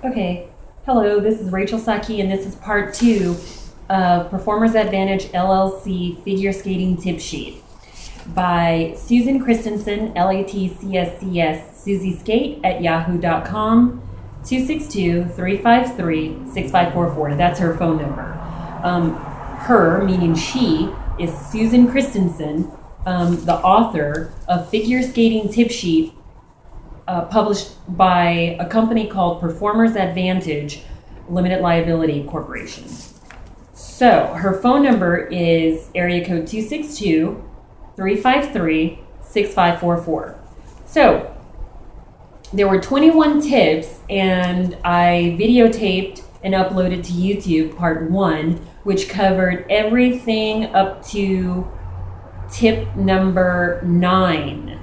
Okay, hello, this is Rachel Saki, and this is part two of Performers Advantage LLC Figure Skating Tip Sheet by Susan Christensen, LATCSCS, Susie Skate at yahoo.com, 262-353-6544. That's her phone number. Her, meaning she, is Susan Christensen, the author of Figure Skating Tip Sheet, published by a company called Performers Advantage Limited Liability Corporation. So her phone number is area code 262-353-6544. So there were 21 tips, and I videotaped and uploaded to YouTube part one, which covered everything up to tip number 9.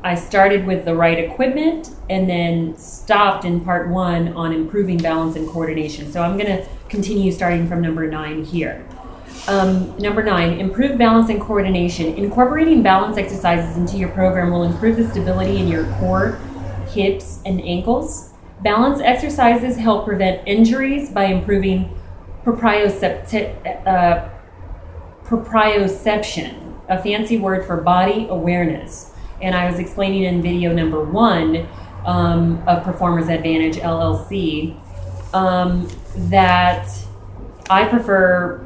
I started with the right equipment and then stopped in part 1 on improving balance and coordination. So I'm going to continue starting from number 9 here. Number 9, improve balance and coordination. Incorporating balance exercises into your program will improve the stability in your core, hips, and ankles. Balance exercises help prevent injuries by improving proprioception, a fancy word for body awareness. And I was explaining in video number 1 of Performers Advantage LLC that I prefer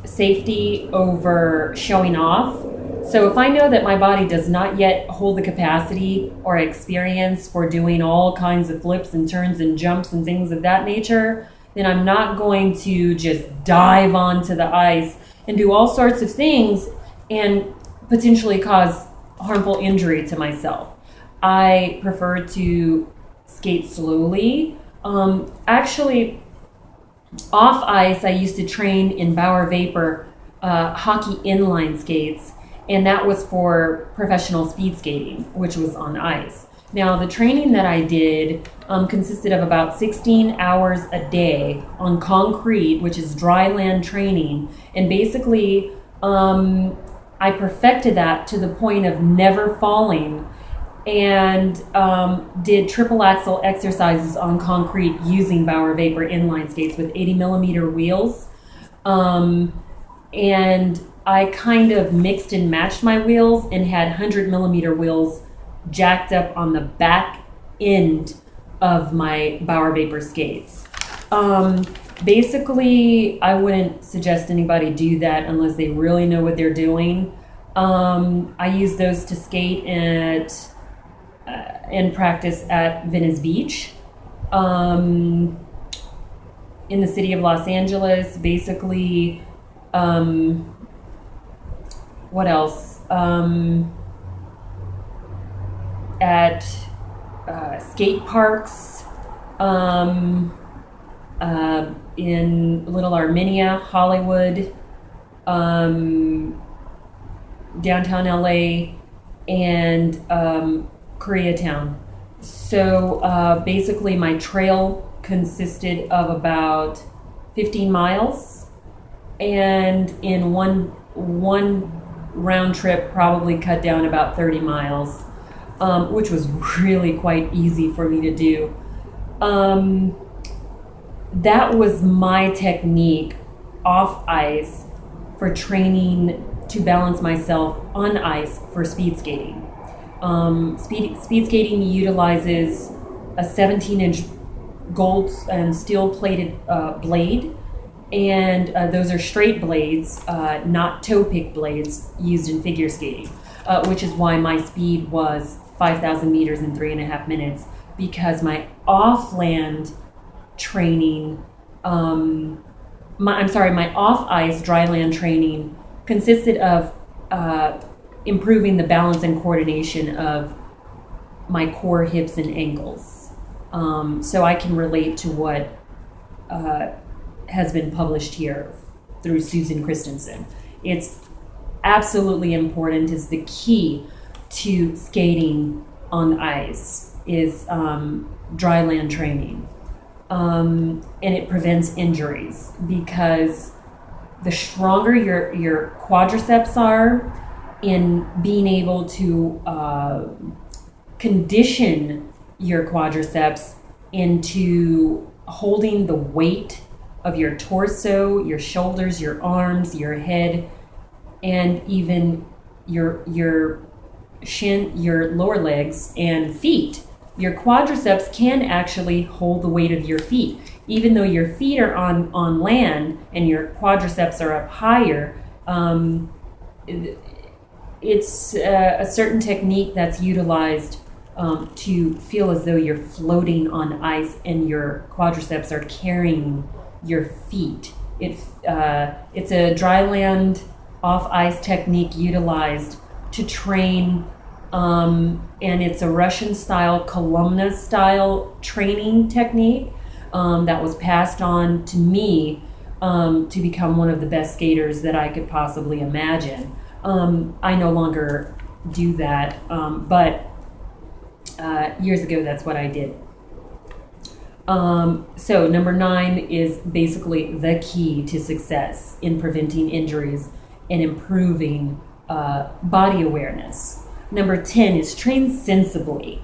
safety over showing off. So if I know that my body does not yet hold the capacity or experience for doing all kinds of flips and turns and jumps and things of that nature, then I'm not going to just dive onto the ice and do all sorts of things and potentially cause harmful injury to myself. I prefer to skate slowly. Actually, off ice, I used to train in Bauer Vapor hockey inline skates, and that was for professional speed skating, which was on ice. Now, the training that I did consisted of about 16 hours a day on concrete, which is dry land training, and basically I perfected that to the point of never falling, and did triple axel exercises on concrete using Bauer Vapor inline skates with 80 millimeter wheels. And I kind of mixed and matched my wheels and had 100 millimeter wheels jacked up on the back end of my Bauer Vapor skates. Basically, I wouldn't suggest anybody do that unless they really know what they're doing. I use those to skate and practice at Venice Beach in the city of Los Angeles. Basically, what else? At skate parks in Little Armenia, Hollywood, downtown LA, and Koreatown. So basically my trail consisted of about 15 miles, and in one round trip probably cut down about 30 miles, which was really quite easy for me to do. That was my technique off ice for training to balance myself on ice for speed skating. Speed skating utilizes a 17-inch gold and steel-plated blade, and those are straight blades, not toe-pick blades used in figure skating, which is why my speed was 5,000 meters in 3.5 minutes, because my off-land training, my off-ice dry land training consisted of improving the balance and coordination of my core, hips, and ankles. So I can relate to what has been published here through Susan Christensen. It's absolutely important. It's the key to skating on ice is dry land training. And it prevents injuries, because the stronger your quadriceps are in being able to condition your quadriceps into holding the weight of your torso, your shoulders, your arms, your head, and even your shin, your lower legs and feet. Your quadriceps can actually hold the weight of your feet. Even though your feet are on land and your quadriceps are up higher, it's a certain technique that's utilized to feel as though you're floating on ice and your quadriceps are carrying your feet. It's a dry land off ice technique utilized to train, and it's a Russian style, Kolumna style training technique that was passed on to me to become one of the best skaters that I could possibly imagine. I no longer do that, but years ago that's what I did. So number 9 is basically the key to success in preventing injuries and improving body awareness. Number 10 is train sensibly.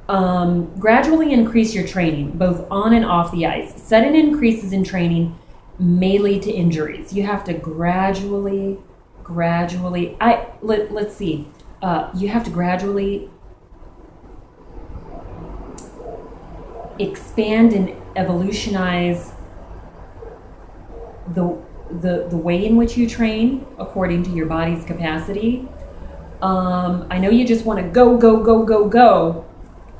Gradually increase your training, both on and off the ice. Sudden increases in training may lead to injuries. You have to gradually, let's see, you have to gradually expand and evolutionize the way in which you train according to your body's capacity. I know you just want to go,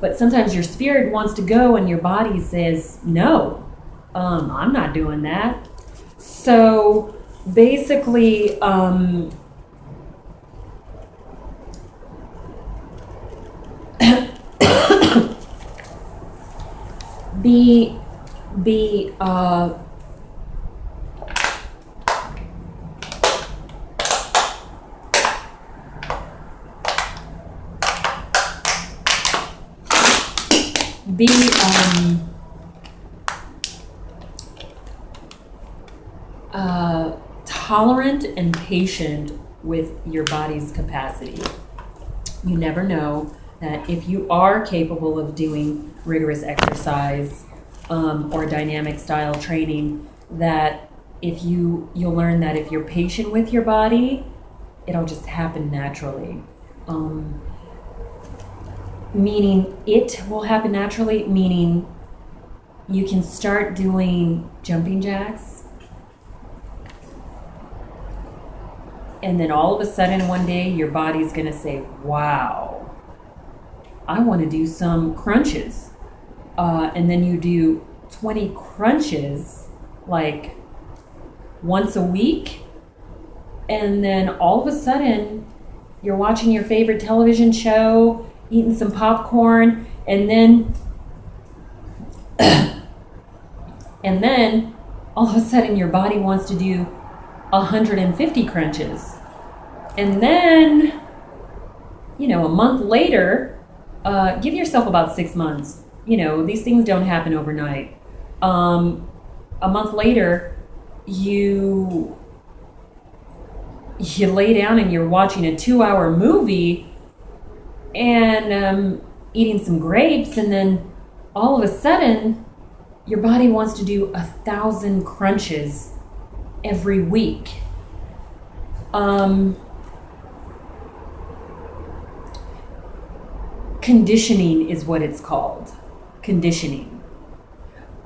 but sometimes your spirit wants to go and your body says, no, I'm not doing that. So basically, be tolerant and patient with your body's capacity. You never know that if you are capable of doing rigorous exercise or dynamic style training, that if you'll learn that if you're patient with your body, it'll just happen naturally. Meaning it will happen naturally, meaning you can start doing jumping jacks, and then all of a sudden one day your body's gonna say, wow, I want to do some crunches. And then you do 20 crunches like once a week, and then all of a sudden you're watching your favorite television show, eating some popcorn, and then all of a sudden your body wants to do 150 crunches. And then, a month later, give yourself about 6 months. These things don't happen overnight. A month later, you lay down and you're watching a 2-hour movie and eating some grapes, and then all of a sudden your body wants to do 1,000 crunches every week. Conditioning is what it's called. Conditioning.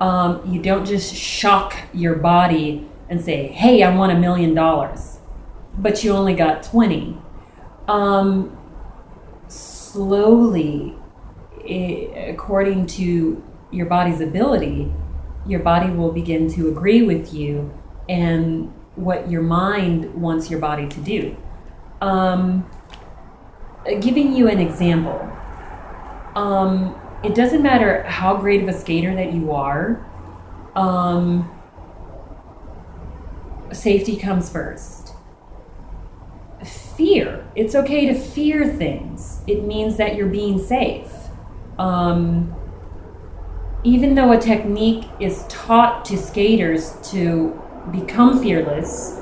You don't just shock your body and say, hey, I want $1 million, but you only got 20. Slowly, according to your body's ability, your body will begin to agree with you and what your mind wants your body to do. Giving you an example, it doesn't matter how great of a skater that you are, safety comes first. Fear. It's okay to fear things. It means that you're being safe. Even though a technique is taught to skaters to become fearless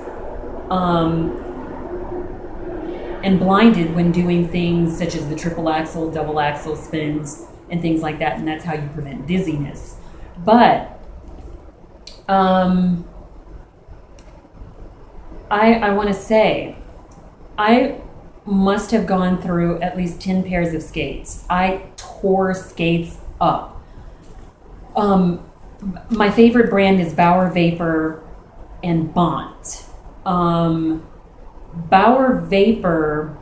and blinded when doing things such as the triple axel, double axel spins, and things like that, and that's how you prevent dizziness. But I want to say, I must have gone through at least 10 pairs of skates. I tore skates up. My favorite brand is Bauer Vapor and Bont. Bauer Vapor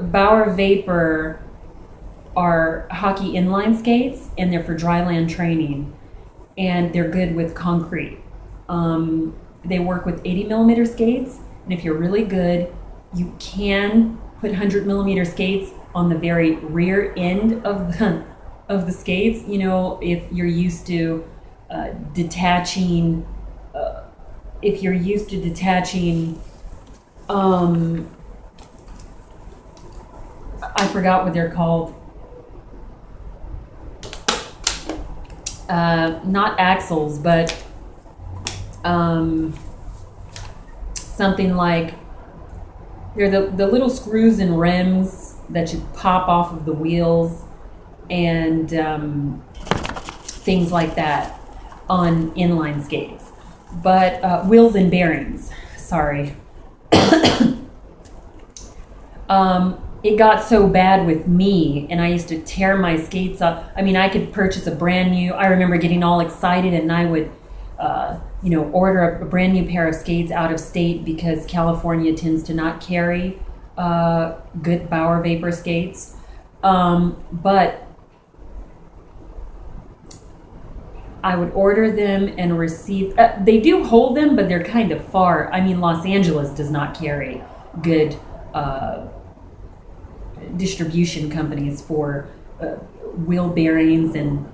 Bauer Vapor are hockey inline skates, and they're for dry land training, and they're good with concrete. They work with 80 millimeter skates, and if you're really good, you can put 100 millimeter skates on the very rear end of the skates. You know, if you're used to detaching, I forgot what they're called. Not axles, but something like, they're the little screws and rims that you pop off of the wheels, and things like that on inline skates. But wheels and bearings, sorry. It got so bad with me, and I used to tear my skates up. I mean, I could purchase a brand new, I remember getting all excited, and I would order a brand new pair of skates out of state, because California tends to not carry good Bauer Vapor skates. But I would order them and receive, they do hold them, but they're kind of far. I mean, Los Angeles does not carry good distribution companies for wheel bearings and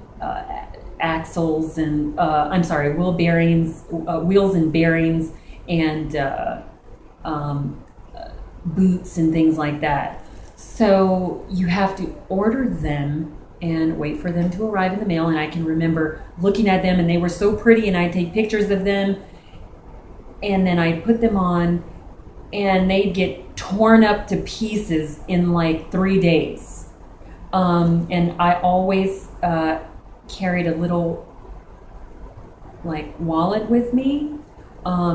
axles, and wheel bearings, wheels and bearings, and boots and things like that. So you have to order them and wait for them to arrive in the mail. And I can remember looking at them, and they were so pretty, and I'd take pictures of them, and then I'd put them on, and they'd get torn up to pieces in like 3 days. And I always carried a little like wallet with me, a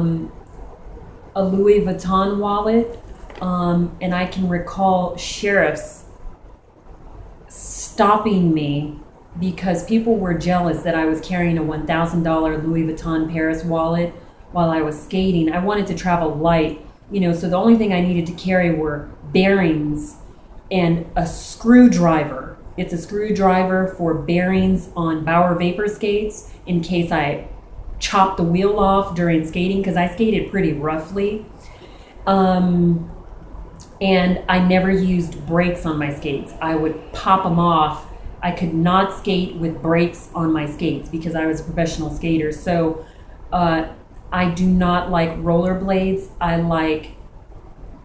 Louis Vuitton wallet, and I can recall sheriffs stopping me because people were jealous that I was carrying a $1,000 Louis Vuitton Paris wallet while I was skating. I wanted to travel light, so the only thing I needed to carry were bearings and a screwdriver. It's a screwdriver for bearings on Bauer Vapor skates in case I chopped the wheel off during skating, because I skated pretty roughly. And I never used brakes on my skates. I would pop them off. I could not skate with brakes on my skates because I was a professional skater. So I do not like rollerblades. I like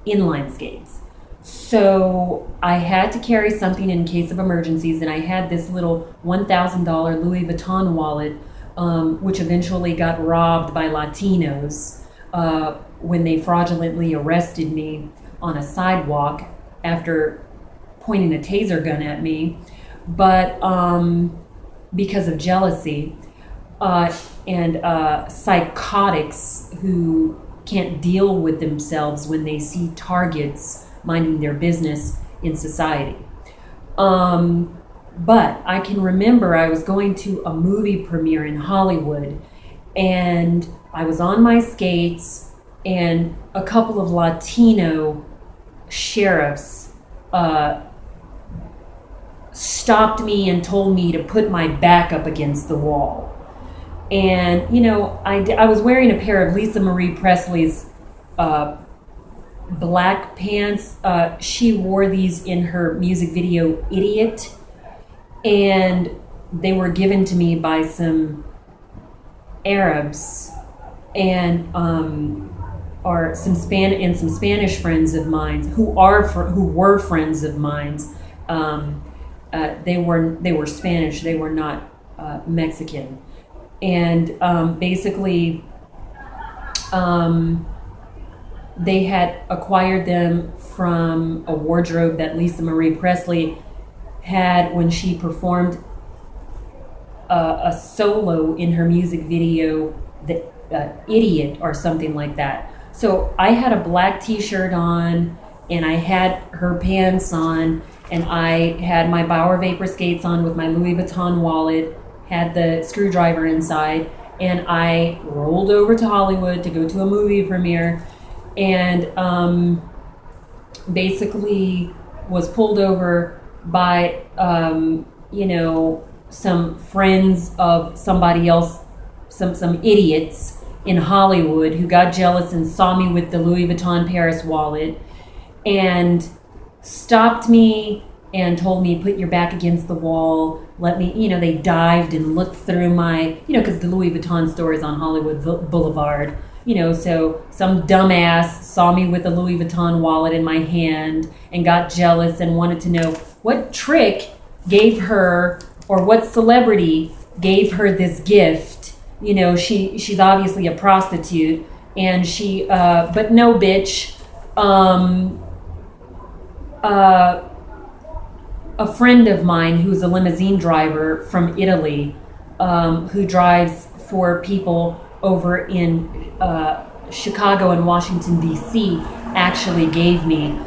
inline skates. So I had to carry something in case of emergencies, and I had this little $1,000 Louis Vuitton wallet, which eventually got robbed by Latinos when they fraudulently arrested me on a sidewalk after pointing a taser gun at me, but because of jealousy and psychotics who can't deal with themselves when they see targets minding their business in society. But I can remember I was going to a movie premiere in Hollywood, and I was on my skates, and a couple of Latino sheriffs stopped me and told me to put my back up against the wall. And, I was wearing a pair of Lisa Marie Presley's black pants. She wore these in her music video, Idiot. And they were given to me by some Arabs and or some Spanish friends of mine who were friends of mine. They were Spanish. They were not Mexican. And basically, they had acquired them from a wardrobe that Lisa Marie Presley had when she performed a solo in her music video, the Idiot or something like that. So I had a black t-shirt on, and I had her pants on, and I had my Bauer Vapor skates on with my Louis Vuitton wallet, had the screwdriver inside, and I rolled over to Hollywood to go to a movie premiere, and basically was pulled over by some friends of somebody else, some idiots in Hollywood who got jealous and saw me with the Louis Vuitton Paris wallet and stopped me and told me, put your back against the wall, let me, they dived and looked through my, because the Louis Vuitton store is on Hollywood Boulevard, so some dumbass saw me with a Louis Vuitton wallet in my hand and got jealous and wanted to know what trick gave her, or what celebrity gave her this gift. She's obviously a prostitute, and she, but no, bitch. A friend of mine who's a limousine driver from Italy, who drives for people over in Chicago and Washington, D.C., actually gave me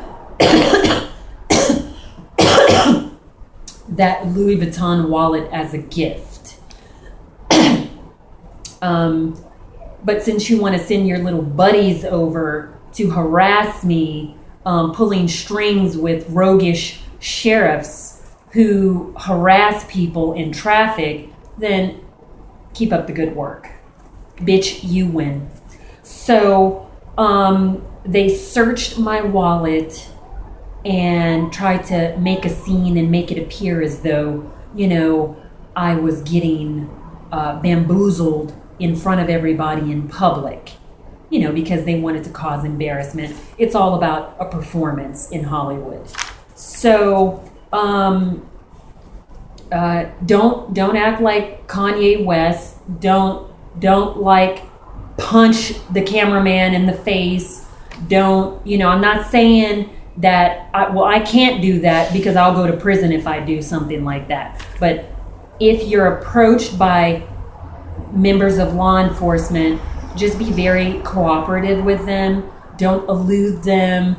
that Louis Vuitton wallet as a gift. But since you want to send your little buddies over to harass me, pulling strings with roguish sheriffs who harass people in traffic, then keep up the good work. Bitch, you win. So they searched my wallet and tried to make a scene and make it appear as though, I was getting bamboozled in front of everybody in public, because they wanted to cause embarrassment. It's all about a performance in Hollywood. So don't act like Kanye West. Don't like punch the cameraman in the face. I'm not saying that I can't do that because I'll go to prison if I do something like that. But if you're approached by members of law enforcement, just be very cooperative with them. Don't elude them.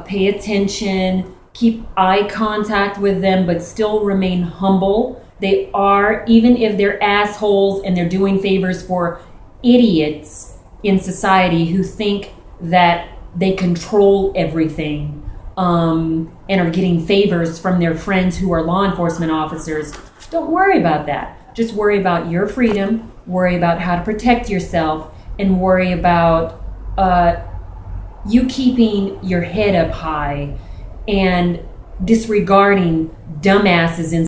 Pay attention. Keep eye contact with them, but still remain humble. They are, even if they're assholes and they're doing favors for idiots in society who think that they control everything, and are getting favors from their friends who are law enforcement officers. Don't worry about that. Just worry about your freedom, worry about how to protect yourself, and worry about you keeping your head up high and disregarding dumbasses in